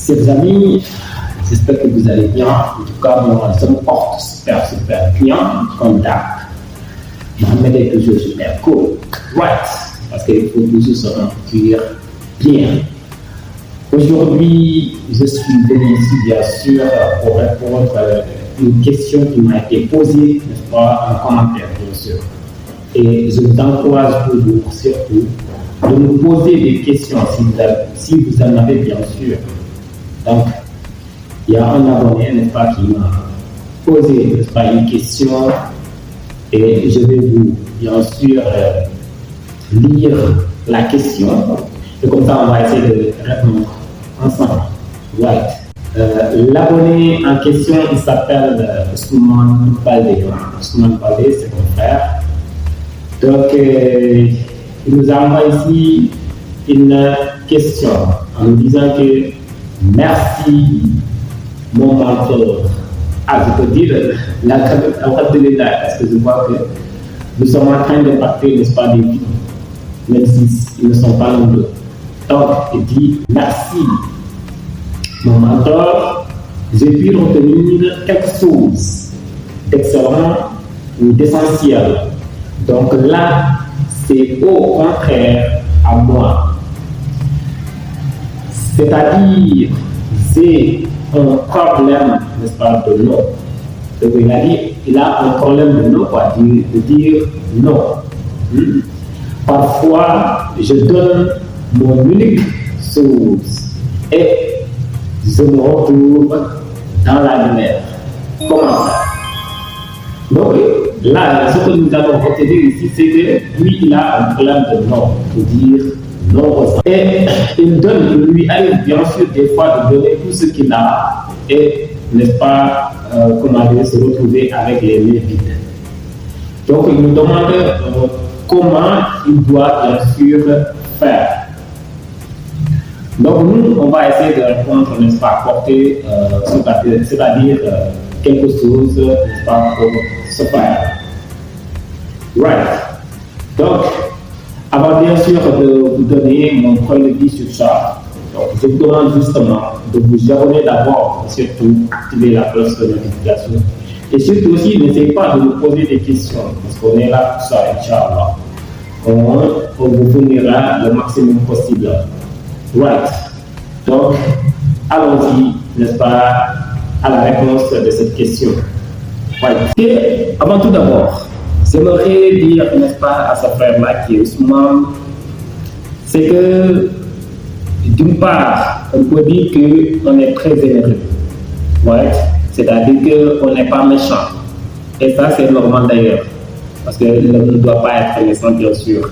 chers amis, j'espère que vous allez bien. En tout cas, moi, je me porte super bien, comme d'hab. Mohamed est toujours super cool. Right. Parce qu'il faut toujours se sentir bien. Aujourd'hui, je suis venu ici, bien sûr, pour répondre à une question qui m'a été posée, n'est-ce pas, en commentaire, bien sûr. Et je vous encourage toujours, surtout, de nous poser des questions si vous en avez, bien sûr. Donc, il y a un abonné, n'est-ce pas, qui m'a posé, n'est-ce pas, une question, et je vais vous, bien sûr, lire la question, et comme ça, on va essayer de répondre ensemble. Right. L'abonné en question, il s'appelle Souman Baldé. Souman Baldé, c'est mon frère. Donc, il nous envoie ici une question en nous disant que merci, mon mentor. Ah, je peux dire la de l'État, parce que je vois que nous sommes en train de partir, n'est-ce pas, des vies, même s'ils ne sont pas nombreux. Donc, il dit merci, mon mentor, j'ai pu retenir quelque chose d'excellent ou d'essentiel. Donc là, c'est au contraire à moi. C'est-à-dire, c'est un problème, n'est-ce pas, de non. Donc il a un problème de non, quoi, de dire non. Parfois, je donne mon unique chose et je me retrouve dans la lumière. Comment ça? Donc là, ce que nous allons retenir ici, c'est que lui, il a un problème de non, pour dire non. Et il donne, lui arrive bien sûr des fois de donner tout ce qu'il a et, n'est-ce pas, comment dire, se retrouver avec les mains vides. Donc il nous demande comment il doit bien sûr faire. Donc nous, on va essayer de répondre, n'est-ce pas, porter, c'est-à-dire quelque chose, n'est-ce pas, pour se faire. Right. Donc, avant bien sûr de vous donner mon point de vue sur ça, donc je vous demande justement de vous abonner d'abord, surtout activer la cloche de notification. Et surtout aussi, n'essayez pas de nous poser des questions, parce qu'on est là pour ça, Inch'Allah. On vous fournira le maximum possible. Right. Donc, allons-y, n'est-ce pas, à la réponse de cette question. Right. Et avant tout d'abord, j'aimerais dire, n'est-ce pas, à ce frère-là qui est Ousmane, c'est que, d'une part, on peut dire qu'on est très généreux. Right. C'est-à-dire qu'on n'est pas méchant. Et ça, c'est normal d'ailleurs, parce qu'on ne doit pas être méchant, bien sûr.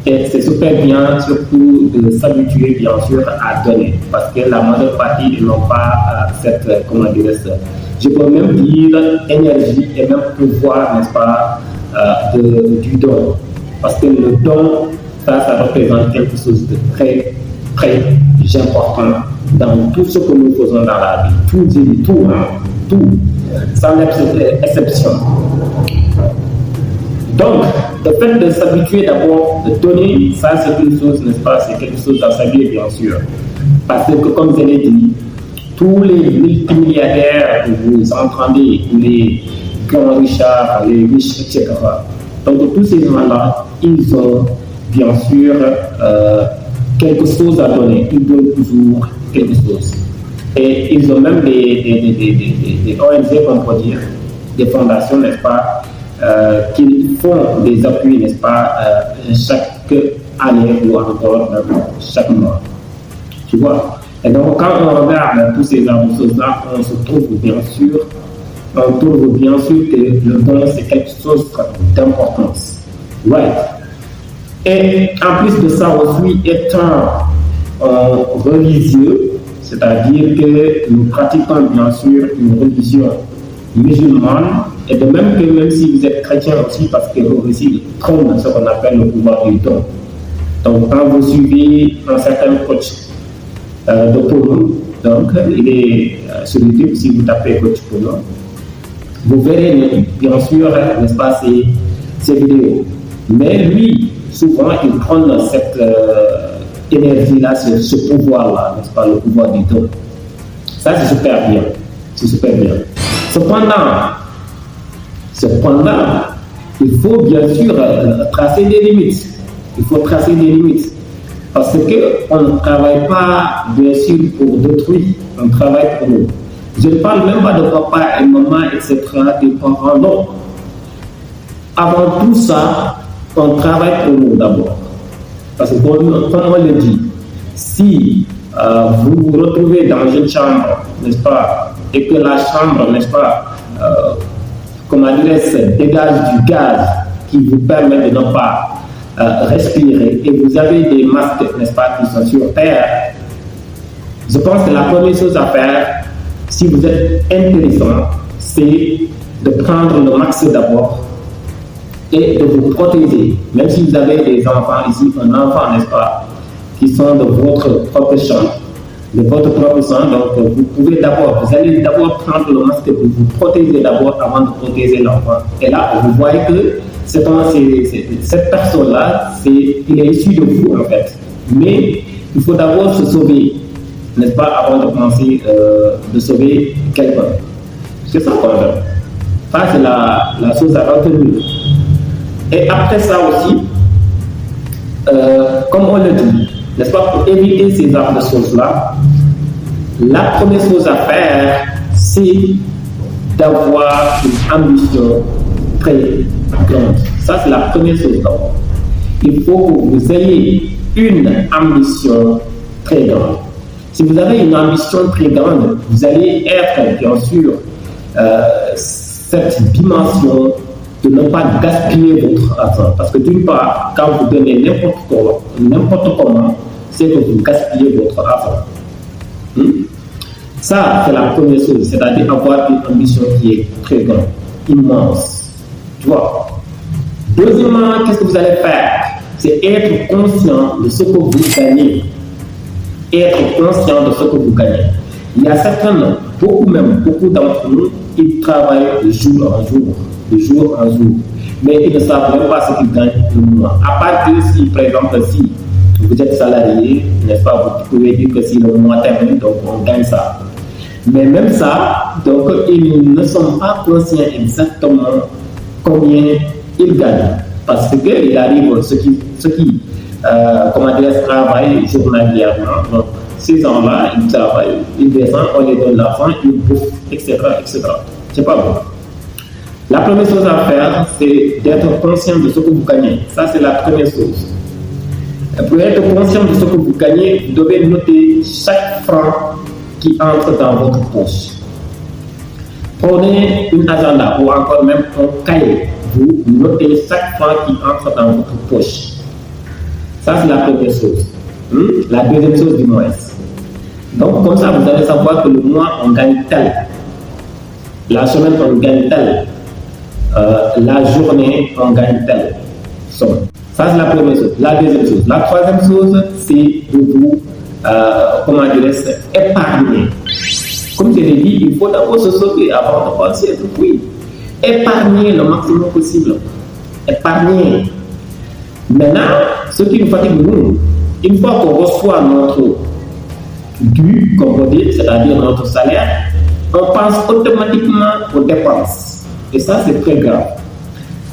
Et c'est super bien, surtout, de s'habituer, bien sûr, à donner. Parce que la majeure partie n'ont pas cette, comment dire ça, je peux même dire, énergie et même pouvoir, n'est-ce pas, du don. Parce que le don, ça représente quelque chose de très, très important dans tout ce que nous faisons dans la vie. Tout, sans exception. Donc, le fait de s'habituer d'abord, de donner, ça c'est quelque chose, n'est-ce pas, c'est quelque chose à saluer, bien sûr. Parce que, comme je l'ai dit, tous les multimilliardaires que vous entendez, les grands richards, les riches, etc. Donc, tous ces gens-là, ils ont, bien sûr, quelque chose à donner. Ils donnent toujours quelque chose. Et ils ont même des ONG, on peut dire, des fondations, n'est-ce pas, qui font des appuis, n'est-ce pas, chaque année ou encore chaque mois. Tu vois? Et donc, quand on regarde tous ces choses-là, on se trouve bien sûr que le don, c'est quelque chose d'importance. Right. Et en plus de ça aussi, étant religieux, c'est-à-dire que nous pratiquons bien sûr une religion musulmane, et de même que même si vous êtes chrétien aussi, parce que vous aussi trône ce qu'on appelle le pouvoir du don. Donc quand vous suivez un certain coach de Polo, donc il est sur YouTube, si vous tapez coach Polo, vous verrez bien sûr, n'est-ce pas, ces vidéos. Mais lui, souvent, il prend énergie-là, ce pouvoir-là, n'est-ce pas, le pouvoir du don. Ça, c'est super bien. C'est super bien. Cependant, il faut bien sûr tracer des limites. Il faut tracer des limites. Parce qu'on ne travaille pas, bien sûr, pour d'autrui. On travaille pour nous. Je ne parle même pas de papa et maman, etc., des parents, non. Avant tout ça, on travaille pour nous d'abord. Parce que, comme on le dit, si vous vous retrouvez dans une chambre, n'est-ce pas, et que la chambre, n'est-ce pas, comment dirais-je, dégage du gaz qui vous permet de ne pas respirer, et vous avez des masques, n'est-ce pas, qui sont sur terre, je pense que la première chose à faire, si vous êtes intéressant, c'est de prendre le max d'abord et de vous protéger. Même si vous avez des enfants ici, un enfant, n'est-ce pas, qui sont de votre propre champ, donc vous allez d'abord prendre le masque pour vous protéger d'abord avant de protéger l'enfant. Et là, vous voyez que cette personne-là, il est issu de vous en fait. Mais il faut d'abord se sauver, n'est-ce pas, avant de penser de sauver quelqu'un. C'est ça qu'on fait. Ça, c'est la chose à retenir. Et après ça aussi, comme on le dit, n'est-ce pas, pour éviter ces genres de choses-là, la première chose à faire, c'est d'avoir une ambition très grande. Ça, c'est la première chose d'abord. Il faut que vous ayez une ambition très grande. Si vous avez une ambition très grande, vous allez être, bien sûr, cette dimension de ne pas gaspiller votre argent. Parce que d'une part, quand vous donnez n'importe comment, c'est que vous gaspillez votre argent. Ça, c'est la première chose, c'est-à-dire avoir une ambition qui est très grande, immense. Tu vois. Deuxièmement, qu'est-ce que vous allez faire? C'est être conscient de ce que vous gagnez. Être conscient de ce que vous gagnez. Il y a certains, beaucoup d'entre nous, ils travaillent de jour en jour, mais ils ne savent même pas ce qu'ils gagnent le mois. À part que si, par exemple, si vous êtes salarié, n'est-ce pas, vous pouvez dire que si le mois termine, donc on gagne ça. Mais même ça, donc ils ne sont pas conscients exactement combien ils gagnent. Parce qu'il arrive ceux qui travaillent journalièrement. Donc, ces gens-là, ils travaillent, ils descendent, on les donne l'argent, ils bouffent, etc. C'est pas bon. La première chose à faire, c'est d'être conscient de ce que vous gagnez. Ça, c'est la première chose. Et pour être conscient de ce que vous gagnez, vous devez noter chaque franc qui entre dans votre poche. Prenez une agenda ou encore même un cahier. Vous notez chaque franc qui entre dans votre poche. Ça, c'est la première chose. La deuxième chose, du moins. Donc, comme ça, vous allez savoir que le mois, on gagne tel. La semaine, on gagne tel. La journée, on gagne tel. somme. Ça, c'est la première chose. La deuxième chose. La troisième chose, c'est de vous, épargner. Comme je l'ai dit, il faut d'abord se sauver avant de penser à oui. Épargner le maximum possible. Épargner. Maintenant, ce qui nous fatigue, nous, une fois qu'on reçoit notre dû, comme on dit, c'est-à-dire notre salaire, on pense automatiquement aux dépenses. Et ça, c'est très grave.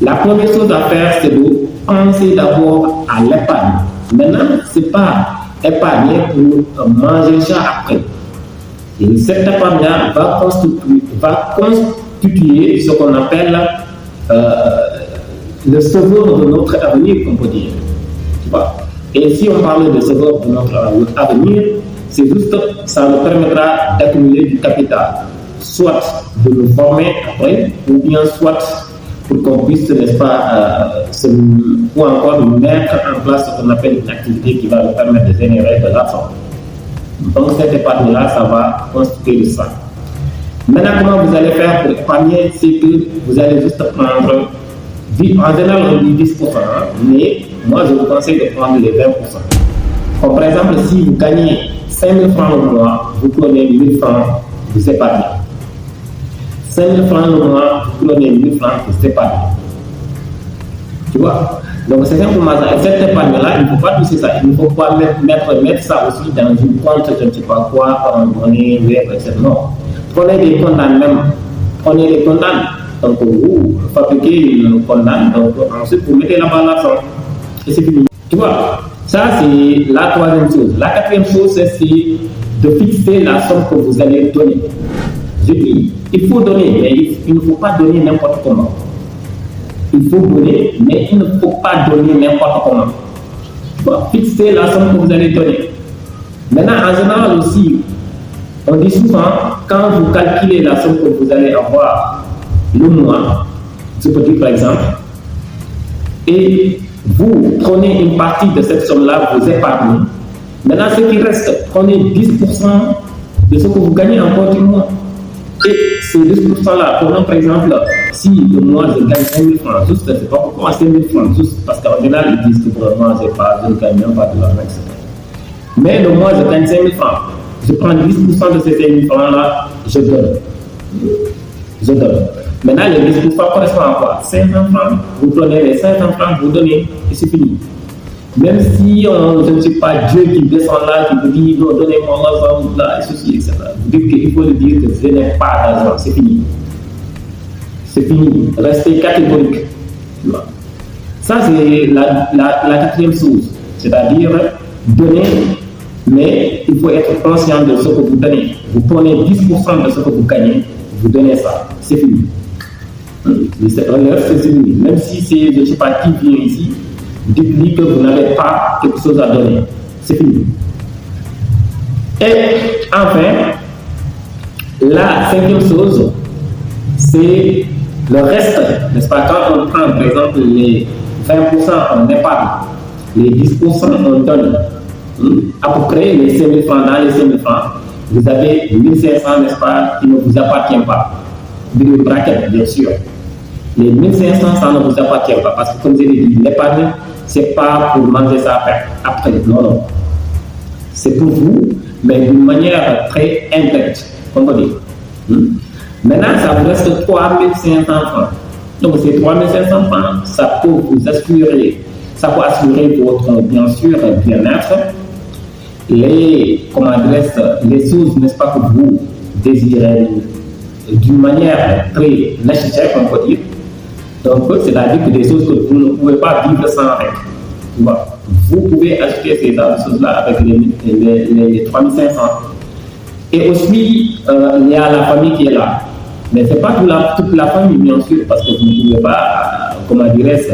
La première chose à faire, c'est de penser d'abord à l'épargne. Maintenant, ce n'est pas épargner pour manger ça après. Et cette épargne-là va constituer ce qu'on appelle le sauveur de notre avenir, comme on peut dire. Tu vois? Et si on parle de sauveur de notre avenir, c'est juste ça nous permettra d'accumuler du capital, soit de nous former après, ou bien soit pour qu'on puisse, n'est-ce pas, ou encore mettre en place ce qu'on appelle une activité qui va nous permettre de générer de l'argent. Donc cette épargne-là, ça va constituer ça. Maintenant, comment vous allez faire pour épargner? C'est que vous allez juste prendre, en général on dit 10%, mais moi je vous conseille de prendre les 20%. Comme par exemple, si vous gagnez 5 000 francs au mois, vous prenez 1 000 francs, vous épargnez. 5 000 francs au mois, vous prenez 1 000 francs, vous épargnez. Tu vois? Donc c'est simplement ça. Et cette épargne-là, il ne faut pas toucher ça. Il ne faut pas mettre ça aussi dans une compte, je ne sais pas quoi, par donner, etc. Non. Prenez des condamnes même. Prenez les condamnes. Donc vous fabriquez une condamne, donc ensuite vous mettez là-bas l'argent. Et c'est fini. Tu vois, ça c'est la troisième chose. La quatrième chose, c'est de fixer la somme que vous allez donner. Je dis, il faut donner, mais il ne faut pas donner n'importe comment. Il faut donner, mais il ne faut pas donner n'importe comment. Tu vois, fixer la somme que vous allez donner. Maintenant, en général aussi, on dit souvent, quand vous calculez la somme que vous allez avoir le mois, je peux dire par exemple, et vous prenez une partie de cette somme-là, vous épargnez. Maintenant, ce qui reste, prenez 10% de ce que vous gagnez encore du mois. Et ces 10%-là, prenons par exemple, si le mois je gagne 5 000 francs, juste, je ne sais pas pourquoi 5 000 francs, juste parce qu'en général, ils disent que pour le mois, je ne gagne même pas de l'argent, etc. Mais le mois, je gagne 5 000 francs. Je prends 10% de ces 5 000 francs-là, je donne. Je donne. Maintenant, les 10% correspondent à quoi? 500 francs, vous prenez les 500 francs, vous donnez, et c'est fini. Même si je ne suis pas Dieu qui descend là, qui vous dit non, donnez-moi l'argent, là, et ceci, etc. Vous dites qu'il faut le dire que je n'ai pas d'argent, c'est fini. C'est fini. Restez catégorique. Tu vois. Ça, c'est la quatrième chose. C'est-à-dire donner, mais il faut être conscient de ce que vous donnez. Vous prenez 10% de ce que vous gagnez, vous donnez ça. C'est fini. C'est fini. Même si c'est, je ne sais pas qui vient ici, dites-lui que vous n'avez pas quelque chose à donner. C'est fini. Et enfin, la cinquième chose, c'est le reste. N'est-ce pas? Quand on prend par exemple les 20% en épargne, les 10% on donne, à peu près les 5 000 francs, dans les 5 000 francs, vous avez 1500, n'est-ce pas, qui ne vous appartient pas. De braquette, bien sûr. Les 1500, ça ne vous appartient pas. Parce que comme je l'ai dit, l'épargne, ce n'est pas pour manger ça après. Non, non. C'est pour vous, mais d'une manière très intègre, comme on dit. Maintenant, ça vous reste 3500 francs. Donc, ces 3500 francs, ça peut vous assurer, ça peut assurer votre, bien sûr, bien-être, les choses, n'est-ce pas, que vous désirez d'une manière très nécessaire, on peut dire. Donc, c'est-à-dire que des choses que vous ne pouvez pas vivre sans avec. Vous pouvez acheter ces choses-là avec les 3500. Et aussi, il y a la famille qui est là. Mais ce n'est pas toute la famille, bien sûr, parce que vous ne pouvez pas, comment dirais-je,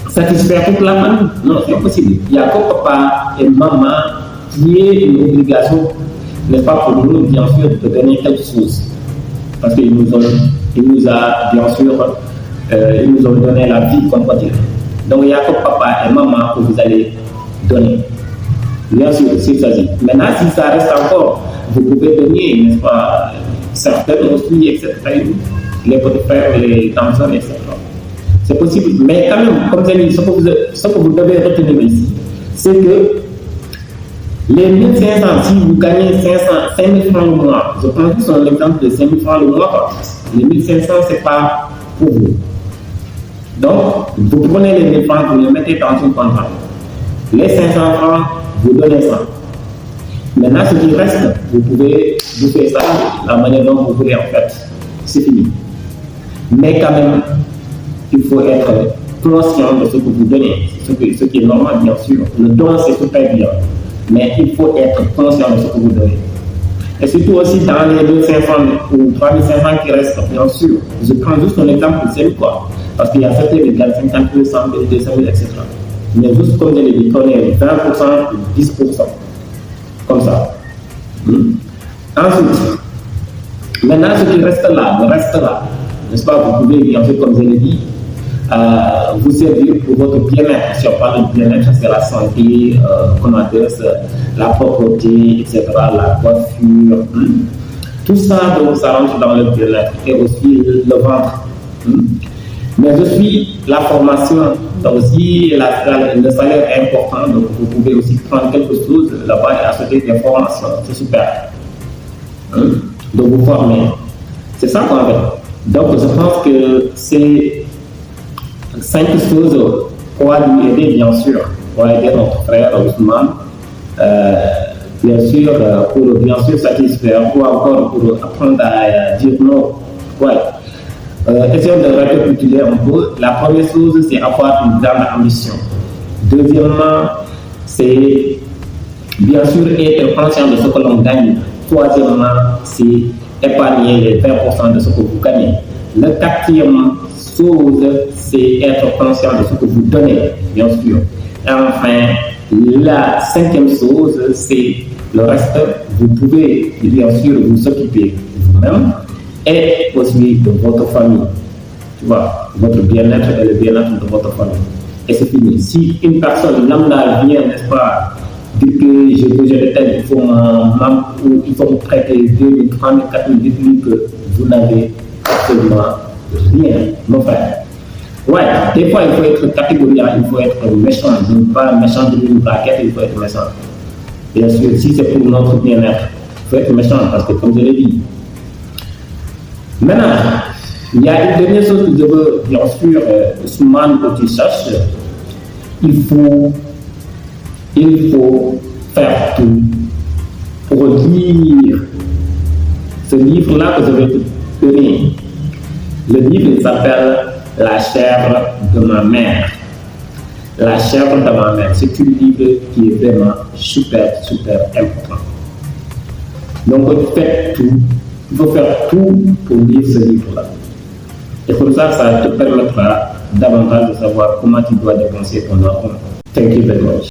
satisfaire toute la famille. Non, c'est impossible. Il n'y a que papa et maman qui est une obligation, n'est-ce pas, pour nous, bien sûr, de donner quelque chose. Parce qu'ils nous ont, bien sûr, ils nous ont donné la vie, comme on dit. Donc, il n'y a que papa et maman que vous allez donner. Bien sûr, s'il s'agit. Maintenant, si ça reste encore, vous pouvez donner, n'est-ce pas, certaines aussi, etc., les petits frères, les tantes, etc. C'est possible. Mais quand même, comme je dis, ce que vous devez retenir ici, c'est que les 1500, si vous gagnez 5 000 francs le mois, je prends juste un exemple de 5 000 francs le mois, les 1500, ce n'est pas pour vous. Donc, vous prenez les 1000 francs, vous les mettez dans une compte. Les 500 francs, vous donnez ça. Maintenant, ce qui reste, vous pouvez faire ça de la manière dont vous voulez en fait. C'est fini. Mais quand même, il faut être conscient de ce que vous donnez. Ce qui est normal, bien sûr. Le don, c'est super bien. Mais il faut être conscient de ce que vous donnez. Et surtout aussi dans les 2500 ou 3500 qui restent, bien sûr. Je prends juste un exemple, c'est quoi. Parce qu'il y a certains qui gagnent 50 000, 100 000, 200 000, etc. Mais juste comme je l'ai dit, prenez 20% ou 10%. Comme ça. Ensuite, maintenant ce qui reste là, le reste là, n'est-ce pas, vous pouvez bien sûr, comme je l'ai dit, vous servir pour votre bien-être. Si on parle de bien-être, c'est la santé, comment dire, la propreté, etc., la coiffure. Tout ça, donc, ça rentre dans le bien-être. Et aussi le ventre. Mais aussi la formation. Donc, si le salaire est important, donc vous pouvez aussi prendre quelque chose là-bas et acheter des formations. C'est super. De vous former. C'est ça qu'on veut. Donc, je pense que c'est 5 choses pour lui aider, bien sûr, pour aider notre frère Ousmane, bien sûr, pour bien sûr satisfaire, ou encore pour apprendre à dire non. Ouais. Essayons de récapituler un peu. La première chose, c'est avoir une grande ambition. Deuxièmement, c'est bien sûr être conscient de ce que l'on gagne. Troisièmement, c'est épargner les 20% de ce que vous gagnez. Le quatrième chose, c'est être conscient de ce que vous donnez, bien sûr. Et enfin, la cinquième chose, c'est le reste. Vous pouvez bien sûr vous occuper vous-même et aussi de votre famille. Tu vois, votre bien-être et le bien-être de votre famille. Et c'est fini. Si une personne lambda vient, n'est-ce pas, dire que j'ai besoin de tel, il faut me prêter 2 000, 3 000, 4 000, dites-lui que vous n'avez absolument rien, mon frère. Ouais, des fois il faut être catégoriel, il faut être méchant, pas méchant de une braquette, il faut être méchant. Bien sûr, si c'est pour notre bien-être, il faut être méchant parce que, comme je l'ai dit. Maintenant, il y a une dernière chose que je veux, bien sûr, Ousmane, que tu saches. Il faut faire tout pour lire ce livre-là que je vais te donner. Le livre s'appelle La chèvre de ma mère. La chèvre de ma mère, c'est un livre qui est vraiment super, super important. Donc, faites tout. Il faut faire tout pour lire ce livre-là. Et comme ça te permettra davantage de savoir comment tu dois dépenser ton argent. Thank you very much.